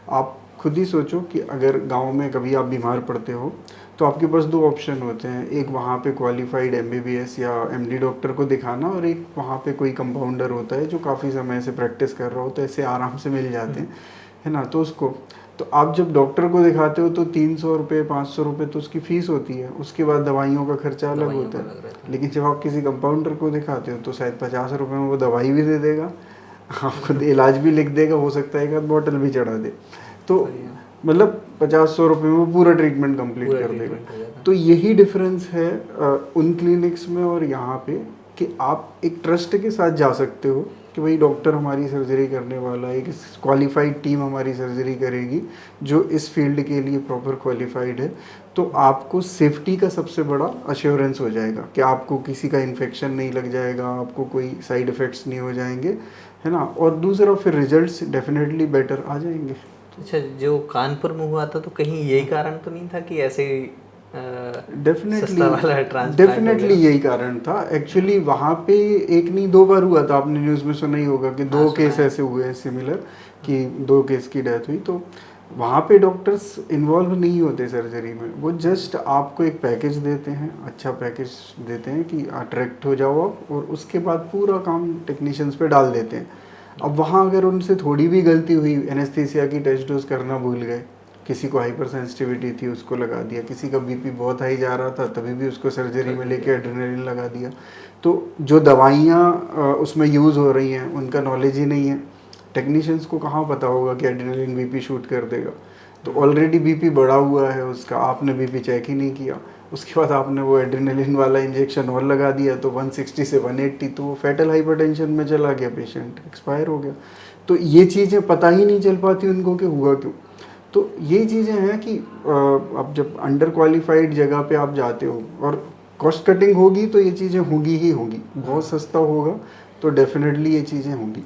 आप खुद ही सोचो कि अगर गांव में कभी आप बीमार पड़ते हो तो आपके पास दो ऑप्शन होते हैं, एक वहाँ पे क्वालिफाइड एमबीबीएस या एमडी डॉक्टर को दिखाना, और एक वहाँ पे कोई कंपाउंडर होता है जो काफ़ी समय से प्रैक्टिस कर रहा होता है, ऐसे आराम से मिल जाते हैं, है ना। तो उसको, तो आप जब डॉक्टर को दिखाते हो तो 300 रुपये 500 रुपये तो उसकी फ़ीस होती है, उसके बाद दवाइयों का खर्चा अलग दवाइयों होता का अलग रहता है। लेकिन जब आप किसी कंपाउंडर को दिखाते हो तो शायद 50 रुपये में वो दवाई भी दे देगा, आपको इलाज भी लिख देगा, हो सकता है एक आध बॉटल भी चढ़ा दे। तो सही है। मतलब 50-100 रुपये में वो पूरा ट्रीटमेंट कंप्लीट पूरा कर देगा। ट्रीटमेंट हो जाता तो यही डिफरेंस है उन क्लिनिक्स में और यहाँ पे, कि आप एक ट्रस्ट के साथ जा सकते हो कि भाई डॉक्टर हमारी सर्जरी करने वाला है, एक क्वालिफाइड टीम हमारी सर्जरी करेगी जो इस फील्ड के लिए प्रॉपर क्वालिफाइड है। तो आपको सेफ्टी का सबसे बड़ा अश्योरेंस हो जाएगा कि आपको किसी का इन्फेक्शन नहीं लग जाएगा, आपको कोई साइड इफ़ेक्ट्स नहीं हो जाएंगे, है ना। और दूसरा फिर रिजल्ट्स डेफिनेटली बेटर आ जाएंगे। अच्छा, जो कानपुर में हुआ था तो कहीं यही कारण तो नहीं था कि ऐसे डेफिनेटली, सस्ता वाला ट्रांसप्लांट हो डेफिनेटली गया? यही कारण था एक्चुअली। वहाँ पे एक नहीं दो बार हुआ था, आपने न्यूज़ में सुना ही होगा कि हाँ, दो सुना केस है। ऐसे हुए हैं सिमिलर, कि 2 केस की डेथ हुई। तो वहाँ पे डॉक्टर्स इन्वॉल्व नहीं होते सर्जरी में, वो जस्ट आपको एक पैकेज देते हैं, अच्छा पैकेज देते हैं कि अट्रैक्ट हो जाओ आप, और उसके बाद पूरा काम टेक्नीशियंस पे डाल देते हैं। अब वहाँ अगर उनसे थोड़ी भी गलती हुई, एनेस्थीसिया की टेस्ट डोज करना भूल गए, किसी को हाइपर सेंसिटिविटी थी उसको लगा दिया, किसी का बीपी बहुत हाई जा रहा था तभी भी उसको सर्जरी में लेके एड्रेनलिन लगा दिया, तो जो दवाइयाँ उसमें यूज़ हो रही हैं उनका नॉलेज ही नहीं है। टेक्नीशियंस को कहाँ पता होगा कि एड्रेनलिन बीपी शूट कर देगा। तो ऑलरेडी बीपी बढ़ा हुआ है उसका, आपने बीपी चेक ही नहीं किया, उसके बाद आपने वो एड्रेनलिन वाला इंजेक्शन और लगा दिया, तो 160 से 180, तो वो फैटल हाइपरटेंशन में चला गया, पेशेंट एक्सपायर हो गया। तो ये चीज़ें पता ही नहीं चल पाती उनको कि हुआ क्यों। तो ये चीज़ें हैं कि अब जब अंडर क्वालिफाइड जगह पे आप जाते हो और कॉस्ट कटिंग होगी तो ये चीज़ें होंगी ही होंगी, बहुत सस्ता होगा तो डेफिनेटली ये चीज़ें होंगी।